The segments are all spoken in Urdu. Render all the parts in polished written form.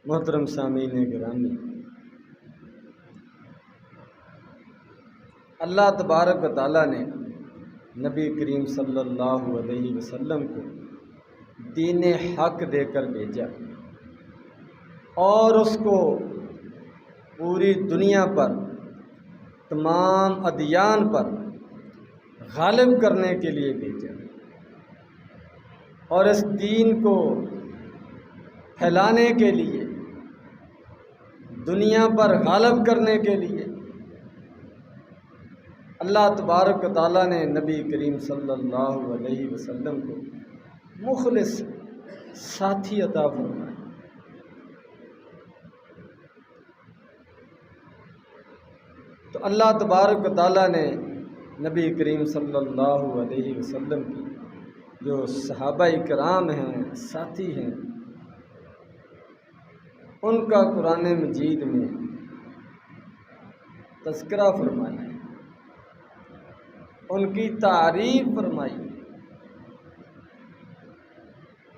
محترم سامعین گرامی، اللہ تبارک و تعالیٰ نے نبی کریم صلی اللہ علیہ وسلم کو دین حق دے کر بھیجا اور اس کو پوری دنیا پر تمام ادیان پر غالب کرنے کے لیے بھیجا اور اس دین کو پھیلانے کے لیے، دنیا پر غالب کرنے کے لیے اللہ تبارک و تعالیٰ نے نبی کریم صلی اللہ علیہ وسلم کو مخلص ساتھی عطا فرمائے۔ تو اللہ تبارک و تعالیٰ نے نبی کریم صلی اللہ علیہ وسلم کی جو صحابہ کرام ہیں، ساتھی ہیں، ان کا قرآن مجید میں تذکرہ فرمایا، ان کی تعریف فرمائی۔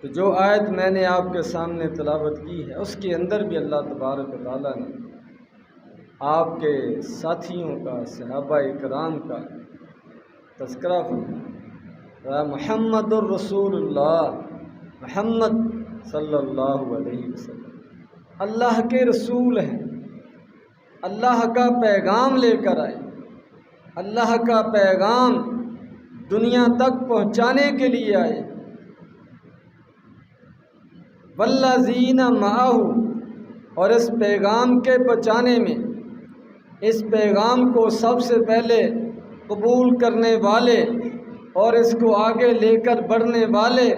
تو جو آیت میں نے آپ کے سامنے تلاوت کی ہے، اس کے اندر بھی اللہ تبارک و تعالیٰ نے آپ کے ساتھیوں کا، صحابہ کرام کا تذکرہ فرمایا۔ محمد الرسول اللہ، محمد صلی اللہ علیہ وسلم اللہ کے رسول ہیں، اللہ کا پیغام لے کر آئے، اللہ کا پیغام دنیا تک پہنچانے کے لیے آئے۔ والذین معہ، اور اس پیغام کے پہنچانے میں، اس پیغام کو سب سے پہلے قبول کرنے والے اور اس کو آگے لے کر بڑھنے والے،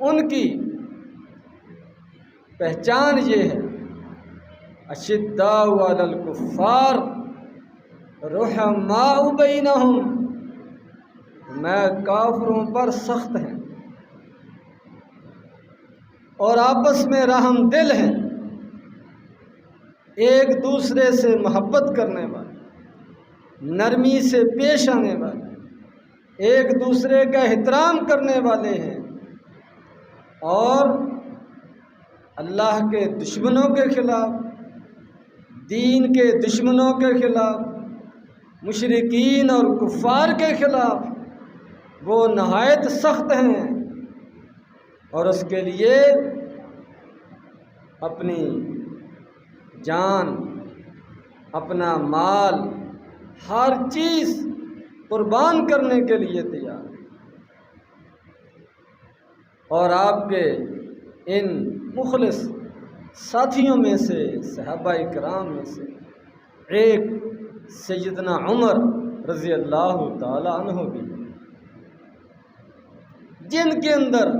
ان کی پہچان یہ ہے، اشداء علی الکفار رحماء بینہم، میں کافروں پر سخت ہیں اور آپس میں رحم دل ہیں، ایک دوسرے سے محبت کرنے والے، نرمی سے پیش آنے والے، ایک دوسرے کا احترام کرنے والے ہیں، اور اللہ کے دشمنوں کے خلاف، دین کے دشمنوں کے خلاف، مشرکین اور کفار کے خلاف وہ نہایت سخت ہیں، اور اس کے لیے اپنی جان، اپنا مال، ہر چیز قربان کرنے کے لیے تیار ہیں۔ اور آپ کے ان مخلص ساتھیوں میں سے، صحابہ کرام میں سے ایک سیدنا عمر رضی اللہ تعالی عنہ بھی، جن کے اندر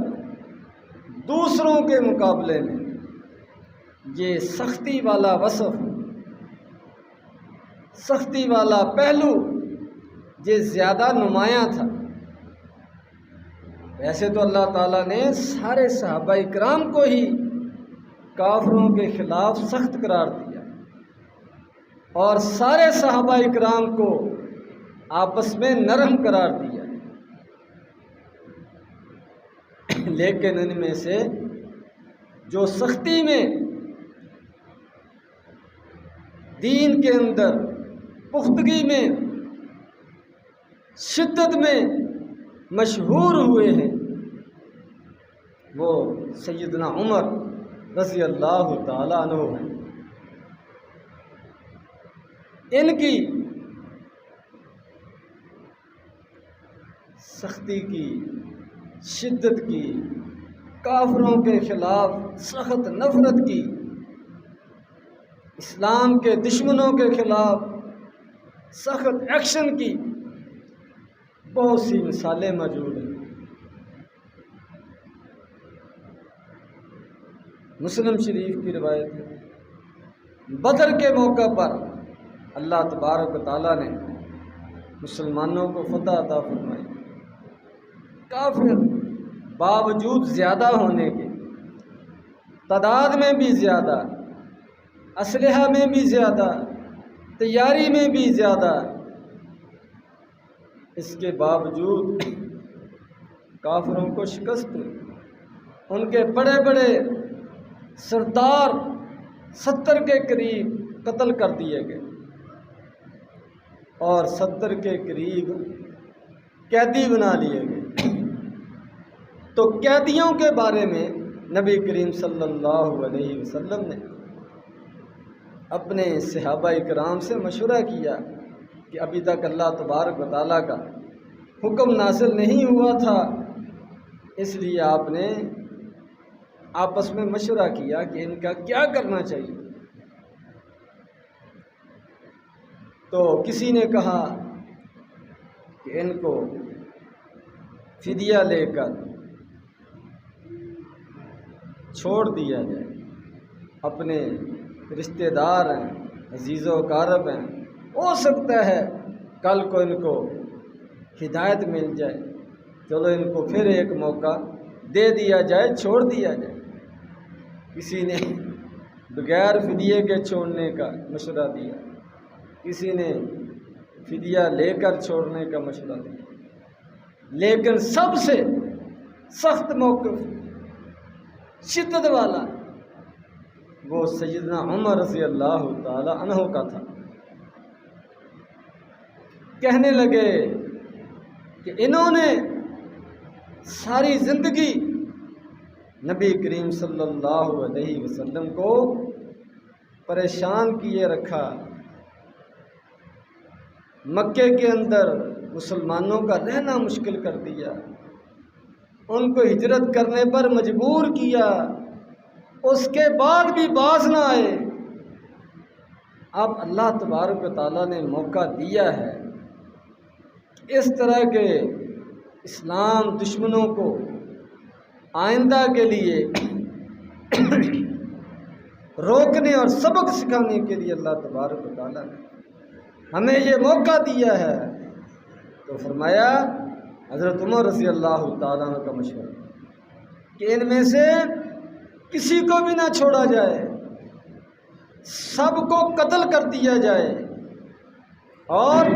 دوسروں کے مقابلے میں یہ سختی والا وصف، سختی والا پہلو یہ زیادہ نمایاں تھا۔ ویسے تو اللہ تعالیٰ نے سارے صحابہ کرام کو ہی کافروں کے خلاف سخت قرار دیا اور سارے صحابہ کرام کو آپس میں نرم قرار دیا، لیکن ان میں سے جو سختی میں، دین کے اندر پختگی میں، شدت میں مشہور ہوئے ہیں، وہ سیدنا عمر رضی اللہ تعالیٰ عنہ ہیں۔ ان کی سختی کی، شدت کی، کافروں کے خلاف سخت نفرت کی، اسلام کے دشمنوں کے خلاف سخت ایکشن کی بہت سی مثالیں موجود ہیں۔ مسلم شریف کی روایت ہے، بدر کے موقع پر اللہ تبارک و تعالیٰ نے مسلمانوں کو فتح عطا فرمائی۔ کافر باوجود زیادہ ہونے کے، تعداد میں بھی زیادہ، اسلحہ میں بھی زیادہ، تیاری میں بھی زیادہ، اس کے باوجود کافروں کو شکست ہوئی۔ ان کے بڑے بڑے سردار 70 کے قریب قتل کر دیے گئے اور 70 کے قریب قیدی بنا لیے گئے۔ تو قیدیوں کے بارے میں نبی کریم صلی اللہ علیہ وسلم نے اپنے صحابہ کرام سے مشورہ کیا کہ ابھی تک اللہ تبارک و تعالیٰ کا حکم نازل نہیں ہوا تھا، اس لیے آپ نے آپس میں مشورہ کیا کہ ان کا کیا کرنا چاہیے۔ تو کسی نے کہا کہ ان کو فدیہ لے کر چھوڑ دیا جائے، اپنے رشتہ دار ہیں، عزیز و اقارب ہیں، ہو سکتا ہے کل کو ان کو ہدایت مل جائے، چلو ان کو پھر ایک موقع دے دیا جائے، چھوڑ دیا جائے۔ کسی نے بغیر فدیے کے چھوڑنے کا مشورہ دیا، کسی نے فدیہ لے کر چھوڑنے کا مشورہ دیا، لیکن سب سے سخت موقف، شدت والا، وہ سیدنا عمر رضی اللہ تعالی عنہ کا تھا۔ کہنے لگے کہ انہوں نے ساری زندگی نبی کریم صلی اللہ علیہ وسلم کو پریشان کیے رکھا، مکے کے اندر مسلمانوں کا رہنا مشکل کر دیا، ان کو ہجرت کرنے پر مجبور کیا، اس کے بعد بھی باز نہ آئے۔ اب اللہ تبارک و تعالیٰ نے موقع دیا ہے، اس طرح کے اسلام دشمنوں کو آئندہ کے لیے روکنے اور سبق سکھانے کے لیے اللہ تبارک و تعالیٰ نے ہمیں یہ موقع دیا ہے۔ تو فرمایا حضرت عمر رضی اللہ تعالیٰ عنہ کا مشورہ کہ ان میں سے کسی کو بھی نہ چھوڑا جائے، سب کو قتل کر دیا جائے، اور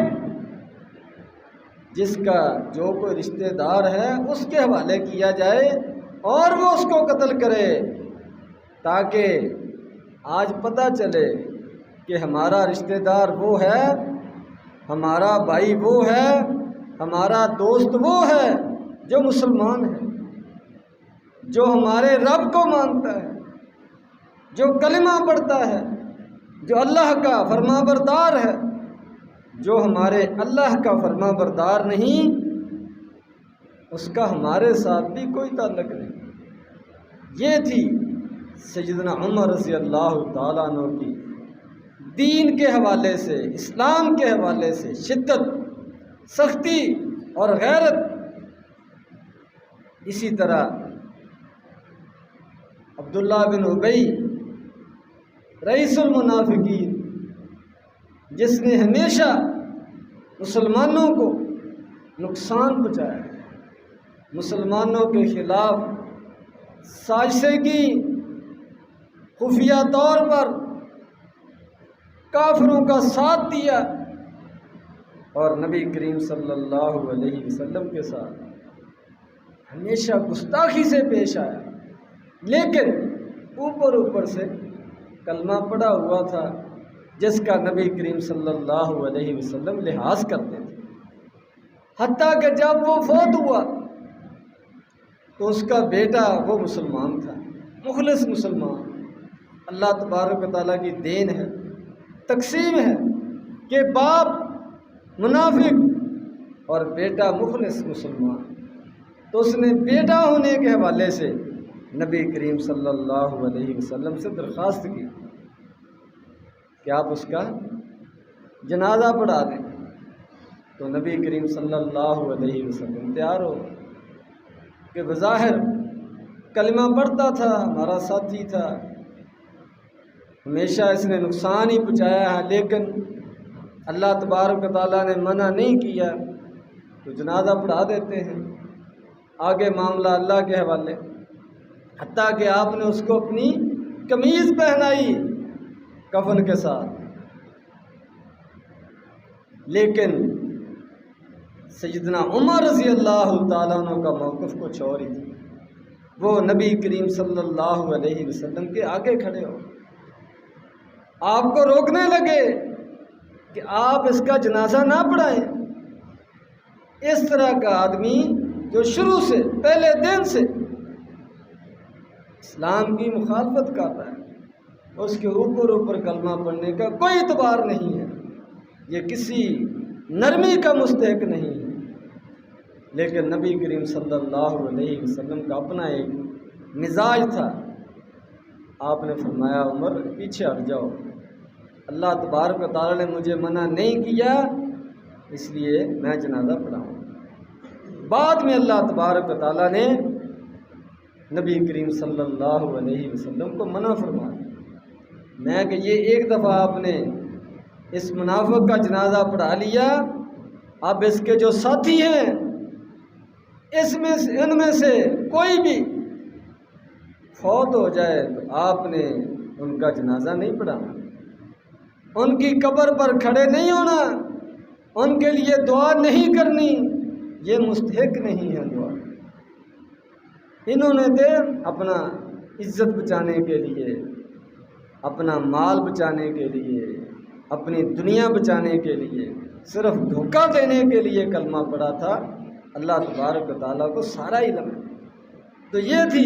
جس کا جو کوئی رشتہ دار ہے اس کے حوالے کیا جائے اور وہ اس کو قتل کرے، تاکہ آج پتہ چلے کہ ہمارا رشتہ دار وہ ہے، ہمارا بھائی وہ ہے، ہمارا دوست وہ ہے جو مسلمان ہے، جو ہمارے رب کو مانتا ہے، جو کلمہ پڑھتا ہے، جو اللہ کا فرما بردار ہے۔ جو ہمارے اللہ کا فرما بردار نہیں، اس کا ہمارے ساتھ بھی کوئی تعلق نہیں۔ یہ تھی سیدنا عمر رضی اللہ تعالیٰ عنہ کی دین کے حوالے سے، اسلام کے حوالے سے شدت، سختی اور غیرت۔ اسی طرح عبداللہ بن ابی رئیس المنافقین، جس نے ہمیشہ مسلمانوں کو نقصان پہنچایا، مسلمانوں کے خلاف سازشیں کی، خفیہ طور پر کافروں کا ساتھ دیا، اور نبی کریم صلی اللہ علیہ وسلم کے ساتھ ہمیشہ گستاخی سے پیش آیا، لیکن اوپر سے کلمہ پڑا ہوا تھا، جس کا نبی کریم صلی اللہ علیہ وسلم لحاظ کرتے تھے۔ حتیٰ کہ جب وہ فوت ہوا تو اس کا بیٹا وہ مسلمان تھا، مخلص مسلمان۔ اللہ تبارک و تعالیٰ کی دین ہے، تقسیم ہے کہ باپ منافق اور بیٹا مخلص مسلمان، تو اس نے بیٹا ہونے کے حوالے سے نبی کریم صلی اللہ علیہ وسلم سے درخواست کی کہ آپ اس کا جنازہ پڑھا دیں۔ تو نبی کریم صلی اللہ علیہ وسلم تیار ہو کہ بظاہر کلمہ پڑھتا تھا، ہمارا ساتھی تھا، ہمیشہ اس نے نقصان ہی پہنچایا ہے، لیکن اللہ تبارک و تعالیٰ نے منع نہیں کیا، تو جنازہ پڑھا دیتے ہیں، آگے معاملہ اللہ کے حوالے۔ حتیٰ کہ آپ نے اس کو اپنی قمیض پہنائی کفن کے ساتھ، لیکن سیدنا عمر رضی اللہ تعالیٰ عنہ کا موقف کچھ اور ہی تھا۔ وہ نبی کریم صلی اللہ علیہ وسلم کے آگے کھڑے ہو، آپ کو روکنے لگے کہ آپ اس کا جنازہ نہ پڑھائیں۔ اس طرح کا آدمی جو شروع سے پہلے دن سے اسلام کی مخالفت کر رہا ہے، اس کے اوپر کلمہ پڑھنے کا کوئی اعتبار نہیں ہے، یہ کسی نرمی کا مستحق نہیں ہے۔ لیکن نبی کریم صلی اللہ علیہ وسلم کا اپنا ایک مزاج تھا، آپ نے فرمایا عمر پیچھے ہٹ جاؤ، اللہ تبارک و تعالیٰ نے مجھے منع نہیں کیا، اس لیے میں جنازہ پڑھاؤں۔ بعد میں اللہ تبارک و تعالیٰ نے نبی کریم صلی اللہ علیہ وسلم کو منع فرمایا، میں کہ یہ ایک دفعہ آپ نے اس منافق کا جنازہ پڑھا لیا، اب اس کے جو ساتھی ہیں ان میں سے کوئی بھی فوت ہو جائے تو آپ نے ان کا جنازہ نہیں پڑھانا، ان کی قبر پر کھڑے نہیں ہونا، ان کے لیے دعا نہیں کرنی، یہ مستحق نہیں ہے دعا۔ انہوں نے تو اپنا عزت بچانے کے لیے، اپنا مال بچانے کے لیے، اپنی دنیا بچانے کے لیے، صرف دھوکہ دینے کے لیے کلمہ پڑھا تھا۔ اللہ تبارک و تعالیٰ کو سارا علم ہے۔ تو یہ تھی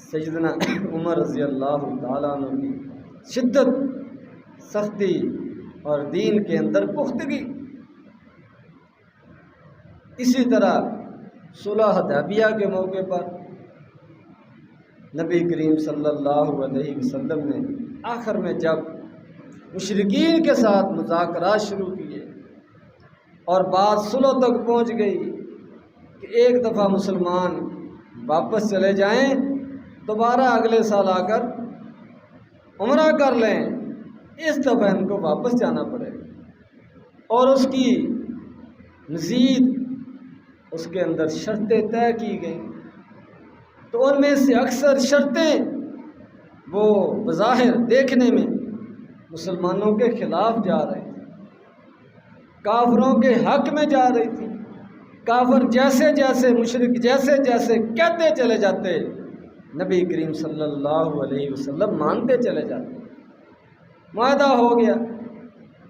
سیدنا عمر رضی اللہ تعالیٰ عنہ کی شدت، سختی اور دین کے اندر پختگی۔ اسی طرح صلح حدیبیہ کے موقع پر نبی کریم صلی اللہ علیہ وسلم نے آخر میں جب مشرکین کے ساتھ مذاکرات شروع کیے اور بات صلح تک پہنچ گئی کہ ایک دفعہ مسلمان واپس چلے جائیں، دوبارہ اگلے سال آ کر عمرہ کر لیں، اس دفعہ ان کو واپس جانا پڑے گا، اور اس کی مزید اس کے اندر شرطیں طے کی گئیں۔ تو ان میں سے اکثر شرطیں وہ بظاہر دیکھنے میں مسلمانوں کے خلاف جا رہی تھی، کافروں کے حق میں جا رہی تھی۔ کافر جیسے جیسے، مشرک جیسے جیسے کہتے چلے جاتے، نبی کریم صلی اللہ علیہ وسلم مانتے چلے جاتے، معاہدہ ہو گیا۔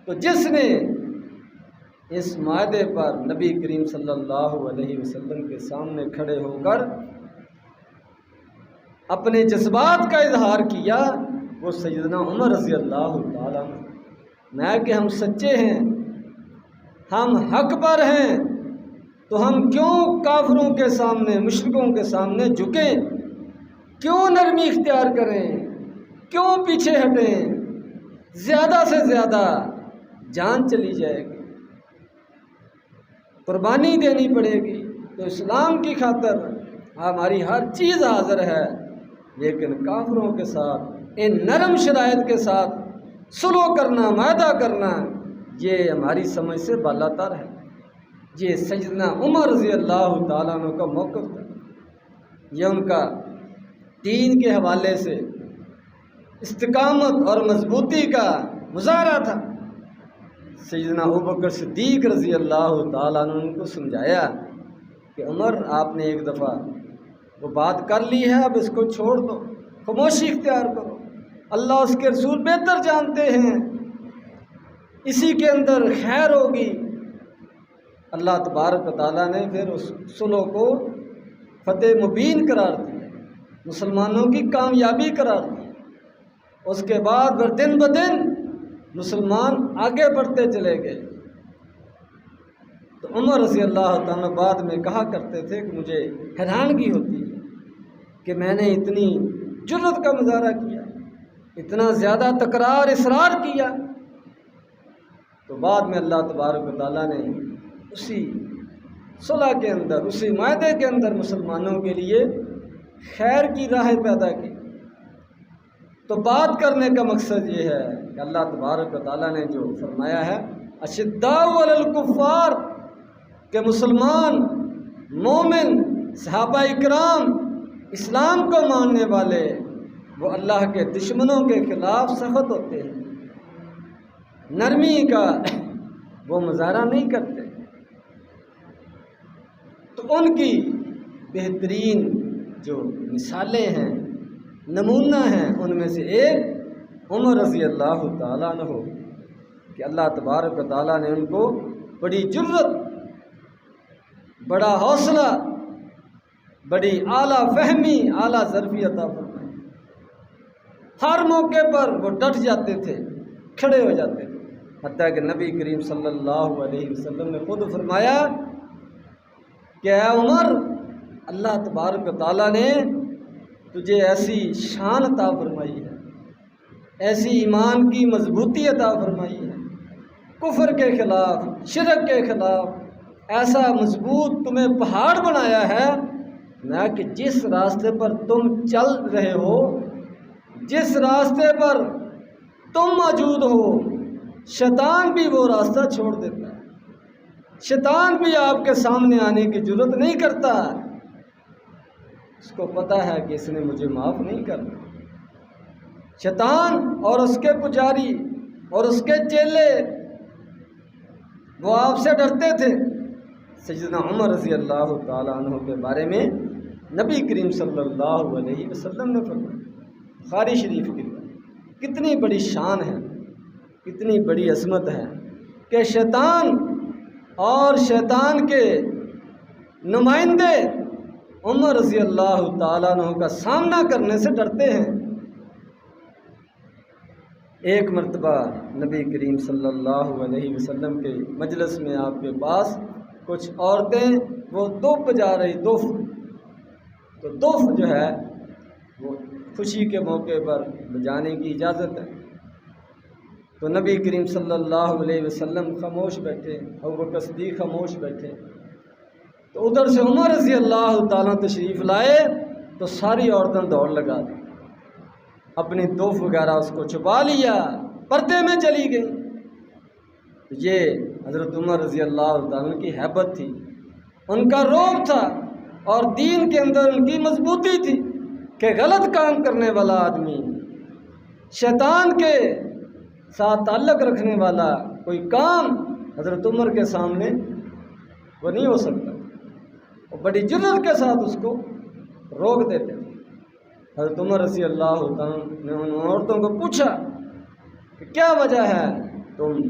تو جس نے اس معاہدے پر نبی کریم صلی اللہ علیہ وسلم کے سامنے کھڑے ہو کر اپنے جذبات کا اظہار کیا، وہ سیدنا عمر رضی اللہ تعالیٰ عنہ۔ میں کہ ہم سچے ہیں، ہم حق پر ہیں، تو ہم کیوں کافروں کے سامنے، مشرکوں کے سامنے جھکیں، کیوں نرمی اختیار کریں، کیوں پیچھے ہٹیں؟ زیادہ سے زیادہ جان چلی جائے گی، قربانی دینی پڑے گی، تو اسلام کی خاطر ہماری ہر چیز حاضر ہے، لیکن کافروں کے ساتھ ان نرم شرائط کے ساتھ صلح کرنا، معاہدہ کرنا، یہ ہماری سمجھ سے بالاتر ہے۔ یہ سیدنا عمر رضی اللہ تعالیٰ عنہ کا موقف تھا، یہ ان کا دین کے حوالے سے استقامت اور مضبوطی کا مظاہرہ تھا۔ سیدنا ابوبکر صدیق رضی اللہ تعالیٰ عنہ نے ان کو سمجھایا کہ عمر، آپ نے ایک دفعہ وہ بات کر لی ہے، اب اس کو چھوڑ دو، خاموشی اختیار کرو، اللہ اس کے رسول بہتر جانتے ہیں، اسی کے اندر خیر ہوگی۔ اللہ تبارک و تعالیٰ نے پھر اس صلح کو فتح مبین قرار دیا، مسلمانوں کی کامیابی قرار دی۔ اس کے بعد پھر دن بدن مسلمان آگے بڑھتے چلے گئے۔ تو عمر رضی اللہ تعالیٰ بعد میں کہا کرتے تھے کہ مجھے حیرانگی ہوتی ہے کہ میں نے اتنی جرأت کا مظاہرہ کیا، اتنا زیادہ تکرار اصرار کیا، تو بعد میں اللہ تبارک و تعالیٰ نے اسی صلح کے اندر، اسی معاہدے کے اندر مسلمانوں کے لیے خیر کی راہ پیدا کی۔ تو بات کرنے کا مقصد یہ ہے کہ اللہ تبارک و تعالیٰ نے جو فرمایا ہے اشداء علی الکفار، کہ مسلمان، مومن، صحابہ اکرام، اسلام کو ماننے والے، وہ اللہ کے دشمنوں کے خلاف سخت ہوتے ہیں، نرمی کا وہ مظاہرہ نہیں کرتے۔ تو ان کی بہترین جو مثالیں ہیں، نمونہ ہیں، ان میں سے ایک عمر رضی اللہ تعالیٰ عنہ ہو کہ اللہ تبارک و تعالیٰ نے ان کو بڑی جرت، بڑا حوصلہ، بڑی اعلیٰ فہمی، اعلیٰ ظرفی عطا فرمائی۔ ہر موقع پر وہ ڈٹ جاتے تھے، کھڑے ہو جاتے تھے، حتیٰ کہ نبی کریم صلی اللہ علیہ وسلم نے خود فرمایا کہ اے عمر، اللہ تبارک و تعالیٰ نے تجھے ایسی شان عطا فرمائی ہے، ایسی ایمان کی مضبوطی عطا فرمائی ہے، کفر کے خلاف، شرک کے خلاف ایسا مضبوط تمہیں پہاڑ بنایا ہے نہ کہ جس راستے پر تم چل رہے ہو، جس راستے پر تم موجود ہو، شیطان بھی وہ راستہ چھوڑ دیتا ہے، شیطان بھی آپ کے سامنے آنے کی جرت نہیں کرتا، اس کو پتہ ہے کہ اس نے مجھے معاف نہیں کرنا۔ شیطان اور اس کے پجاری اور اس کے چیلے وہ آپ سے ڈرتے تھے۔ سیدنا عمر رضی اللہ تعالیٰ عنہ کے بارے میں نبی کریم صلی اللہ علیہ وسلم نے فرمایا، بخاری شریف کی کتنی بڑی شان ہے، کتنی بڑی عظمت ہے کہ شیطان اور شیطان کے نمائندے عمر رضی اللہ تعالیٰ عنہ کا سامنا کرنے سے ڈرتے ہیں۔ ایک مرتبہ نبی کریم صلی اللہ علیہ وسلم کے مجلس میں آپ کے پاس کچھ عورتیں وہ دف بجا رہی، دف، تو دف جو ہے وہ خوشی کے موقع پر بجانے کی اجازت ہے، تو نبی کریم صلی اللہ علیہ وسلم خاموش بیٹھے، ابوبکر صدیق خاموش بیٹھے، تو ادھر سے عمر رضی اللہ تعالیٰ تشریف لائے تو ساری عورتیں دوڑ لگا دی، اپنی دوف وغیرہ اس کو چھپا لیا، پردے میں چلی گئی۔ یہ حضرت عمر رضی اللہ تعالیٰ کی ہیبت تھی، ان کا رعب تھا، اور دین کے اندر ان کی مضبوطی تھی کہ غلط کام کرنے والا آدمی، شیطان کے ساتھ تعلق رکھنے والا کوئی کام حضرت عمر کے سامنے وہ نہیں ہو سکتا، وہ بڑی جرت کے ساتھ اس کو روک دیتے تھے۔ حضرت عمر رضی اللہ تعالیٰ نے ان عورتوں کو پوچھا کہ کیا وجہ ہے تم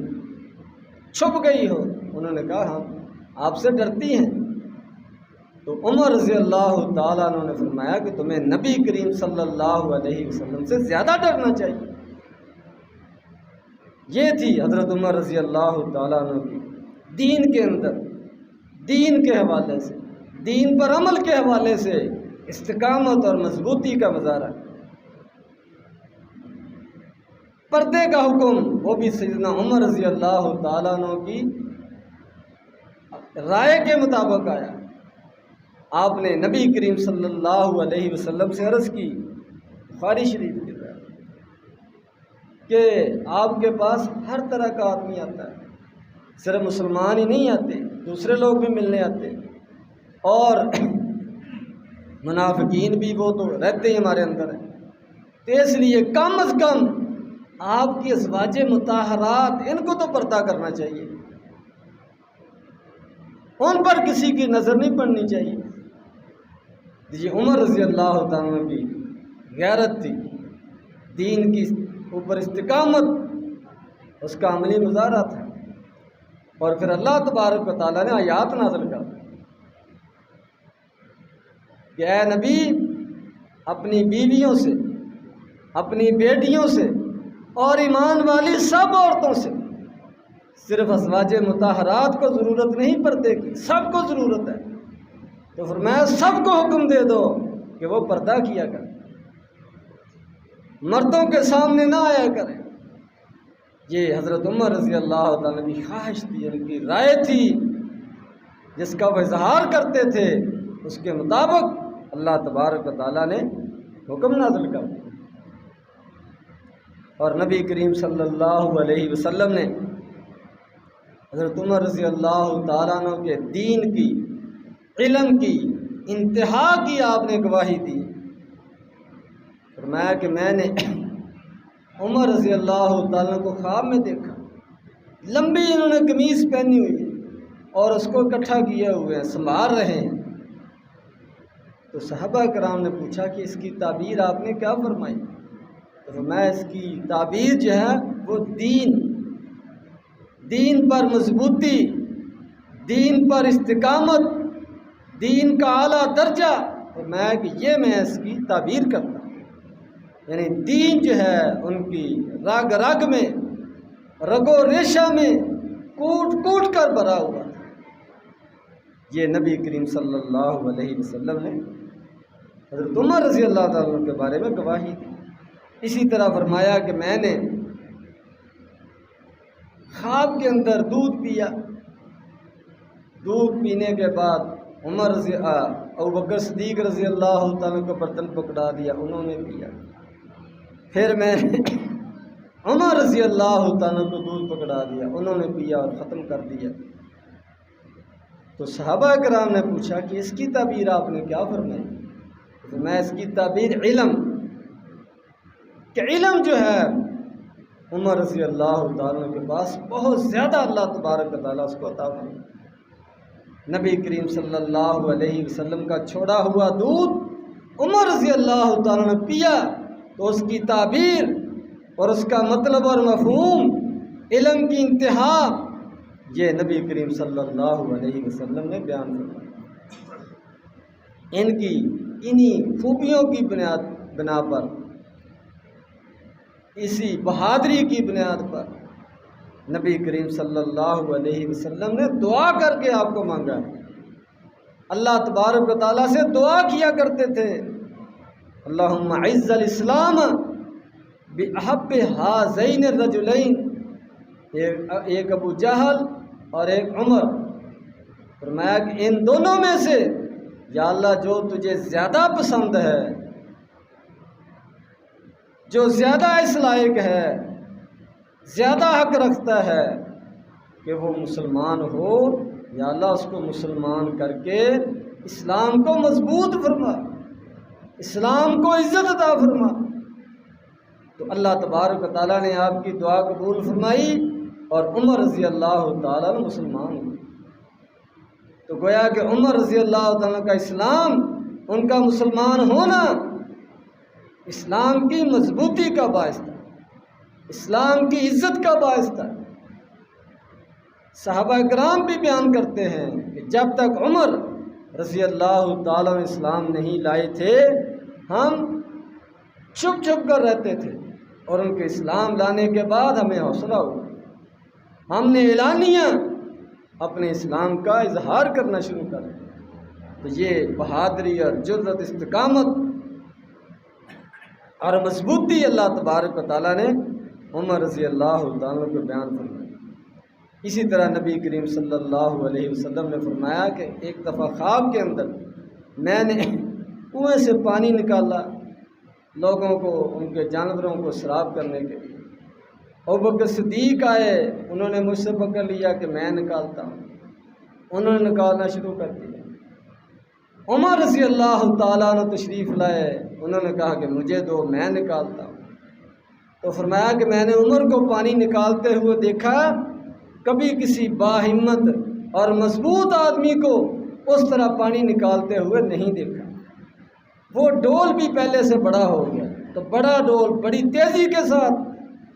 چھپ گئی ہو؟ انہوں نے کہا ہم آپ سے ڈرتی ہیں۔ تو عمر رضی اللہ تعالیٰ عنہ نے فرمایا کہ تمہیں نبی کریم صلی اللہ علیہ وسلم سے زیادہ ڈرنا چاہیے۔ یہ تھی حضرت عمر رضی اللہ تعالیٰ عنہ کی دین کے اندر، دین کے حوالے سے، دین پر عمل کے حوالے سے استقامت اور مضبوطی کا مظاہرہ۔ پردے کا حکم وہ بھی سیدنا عمر رضی اللہ تعالیٰ عنہ کی رائے کے مطابق آیا۔ آپ نے نبی کریم صلی اللہ علیہ وسلم سے عرض کی، بخاری شریف کی طرح، کہ آپ کے پاس ہر طرح کا آدمی آتا ہے، صرف مسلمان ہی نہیں آتے، دوسرے لوگ بھی ملنے آتے، اور منافقین بھی وہ تو رہتے ہی ہمارے اندر ہیں، تو اس لیے کم از کم آپ کی ازواج مطہرات ان کو تو پردہ کرنا چاہیے، ان پر کسی کی نظر نہیں پڑنی چاہیے۔ یہ عمر رضی اللہ تعالیٰ کی غیرت تھی، دین کی اوپر استقامت اس کا عملی مظاہرہ تھا۔ اور پھر اللہ تبارک و تعالیٰ نے آیات نازل کر کہ اے نبی، اپنی بیویوں سے، اپنی بیٹیوں سے اور ایمان والی سب عورتوں سے، صرف ازواج مطہرات کو ضرورت نہیں پردے کی، سب کو ضرورت ہے، تو فرمایا سب کو حکم دے دو کہ وہ پردہ کیا کریں، مردوں کے سامنے نہ آیا کریں۔ یہ حضرت عمر رضی اللہ تعالیٰ کی خواہش تھی، ان کی رائے تھی، جس کا وہ اظہار کرتے تھے، اس کے مطابق اللہ تبارک و تعالیٰ نے حکم نازل کر دیا، اور نبی کریم صلی اللہ علیہ وسلم نے حضرت عمر رضی اللہ تعالیٰ عنہ کے دین کی، علم کی انتہا کی آپ نے گواہی دی۔ فرمایا کہ میں نے عمر رضی اللہ تعالیٰ کو خواب میں دیکھا، لمبی انہوں نے قمیص پہنی ہوئی ہے اور اس کو اکٹھا کیے ہوئے ہیں، سنبھال رہے ہیں، تو صحابہ کرام نے پوچھا کہ اس کی تعبیر آپ نے کیا فرمائی؟ تو میں اس کی تعبیر جو ہے وہ دین پر مضبوطی، دین پر استقامت، دین کا اعلیٰ درجہ، اور میں اس کی تعبیر کرتا ہوں۔ یعنی دین جو ہے ان کی رگ رگ میں، رگ و ریشہ میں کوٹ کوٹ کر بھرا ہوا تھا۔ یہ نبی کریم صلی اللہ علیہ وسلم نے حضرت عمر رضی اللہ تعالیٰ عنہ کے بارے میں گواہی دی۔ اسی طرح فرمایا کہ میں نے خواب کے اندر دودھ پیا، دودھ پینے کے بعد ابوبکر صدیق رضی اللہ تعالیٰ کو برتن پکڑا دیا، انہوں نے پیا۔ پھر میں نے عمر رضی اللہ تعالیٰ کو دودھ پکڑا دیا، انہوں نے پیا اور ختم کر دیا۔ تو صحابہ کرام نے پوچھا کہ اس کی تعبیر آپ نے کیا فرمائی؟ تو میں اس کی تعبیر علم جو ہے عمر رضی اللہ تعالیٰ کے پاس بہت زیادہ اللہ تبارک و تعالیٰ اس کو عطا فرمایا۔ نبی کریم صلی اللہ علیہ وسلم کا چھوڑا ہوا دودھ عمر رضی اللہ تعالیٰ نے پیا، تو اس کی تعبیر اور اس کا مطلب اور مفہوم، علم کی انتہا، یہ نبی کریم صلی اللہ علیہ وسلم نے بیان فرمایا۔ انہی خوبیوں کی بنا پر، اسی بہادری کی بنیاد پر نبی کریم صلی اللہ علیہ وسلم نے دعا کر کے آپ کو مانگا ہے۔ اللہ تبارک و تعالیٰ سے دعا کیا کرتے تھے، اللہم اعز الاسلام بأحب ہذین الرجلین، ایک ابو جہل اور ایک عمر، فرمایا کہ ان دونوں میں سے یا اللہ جو تجھے زیادہ پسند ہے، جو زیادہ اس لائق ہے، زیادہ حق رکھتا ہے کہ وہ مسلمان ہو، یا اللہ اس کو مسلمان کر کے اسلام کو مضبوط فرما، اسلام کو عزت عطا فرما۔ تو اللہ تبارک و تعالیٰ نے آپ کی دعا قبول فرمائی اور عمر رضی اللہ تعالیٰ مسلمان ہوئے۔ تو گویا کہ عمر رضی اللہ تعالیٰ کا اسلام، ان کا مسلمان ہونا اسلام کی مضبوطی کا باعث تھا، اسلام کی عزت کا باعث تھا۔ صحابہ کرام بھی بیان کرتے ہیں کہ جب تک عمر رضی اللہ تعالیٰ اسلام نہیں لائے تھے، ہم چھپ چھپ کر رہتے تھے، اور ان کے اسلام لانے کے بعد ہمیں حوصلہ ہوا، ہم نے اعلانیہ اپنے اسلام کا اظہار کرنا شروع کر دیا۔ تو یہ بہادری اور جرأت، استقامت اور مضبوطی اللہ تبارک و تعالیٰ نے عمر رضی اللہ تعالیٰ کو بیان فرمائی۔ اسی طرح نبی کریم صلی اللہ علیہ وسلم نے فرمایا کہ ایک دفعہ خواب کے اندر میں نے کنویں سے پانی نکالا لوگوں کو، ان کے جانوروں کو سیراب کرنے کے لیے۔ ابوبکر صدیق آئے، انہوں نے مجھ سے پکڑ لیا کہ میں نکالتا ہوں، انہوں نے نکالنا شروع کر دیا۔ عمر رضی اللہ تعالیٰ نے تشریف لائے، انہوں نے کہا کہ مجھے دو، میں نکالتا ہوں۔ تو فرمایا کہ میں نے عمر کو پانی نکالتے ہوئے دیکھا، کبھی کسی باہمت اور مضبوط آدمی کو اس طرح پانی نکالتے ہوئے نہیں دیکھا۔ وہ ڈول بھی پہلے سے بڑا ہو گیا، تو بڑا ڈول بڑی تیزی کے ساتھ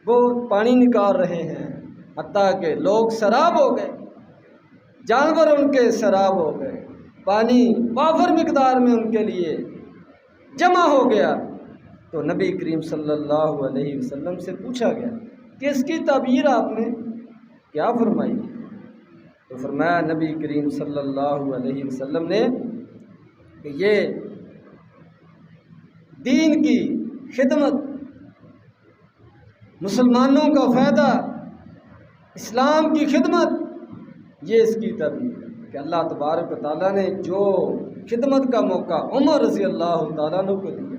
وہ پانی نکال رہے ہیں، حتیٰ کہ لوگ سیراب ہو گئے، جانور ان کے سیراب ہو گئے، پانی وافر مقدار میں ان کے لیے جمع ہو گیا۔ تو نبی کریم صلی اللہ علیہ وسلم سے پوچھا گیا کہ اس کی تعبیر آپ نے کیا فرمائی؟ تو فرمایا نبی کریم صلی اللہ علیہ وسلم نے کہ یہ دین کی خدمت، مسلمانوں کا فائدہ، اسلام کی خدمت، یہ اس کی تعبیر ہے کہ اللہ تبارک و تعالیٰ نے جو خدمت کا موقع عمر رضی اللہ تعالیٰ عنہ کو دیا،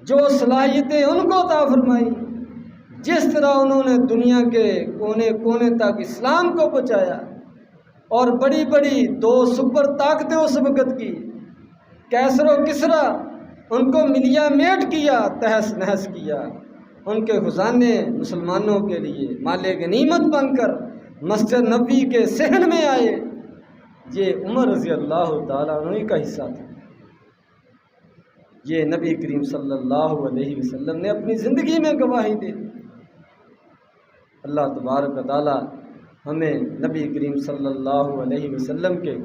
جو صلاحیتیں ان کو عطا فرمائی، جس طرح انہوں نے دنیا کے کونے کونے تک اسلام کو پہنچایا، اور بڑی بڑی دو سپر طاقتیں اس وقت کی، کیسر و کسرا، ان کو ملیا میٹ کیا، تہس نہس کیا، ان کے خزانے مسلمانوں کے لیے مال غنیمت بن کر مسجد نبوی کے صحن میں آئے، یہ عمر رضی اللہ تعالیٰ عنہ کا حصہ تھا۔ یہ نبی کریم صلی اللہ علیہ وسلم نے اپنی زندگی میں گواہی دی۔ اللہ تبارک و تعالی ہمیں نبی کریم صلی اللہ علیہ وسلم کے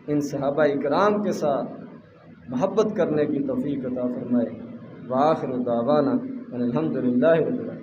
ان صحابہ کرام کے ساتھ محبت کرنے کی توفیق عطا فرمائے۔ وآخر دعوانا ان الحمد للہ رب العالمین۔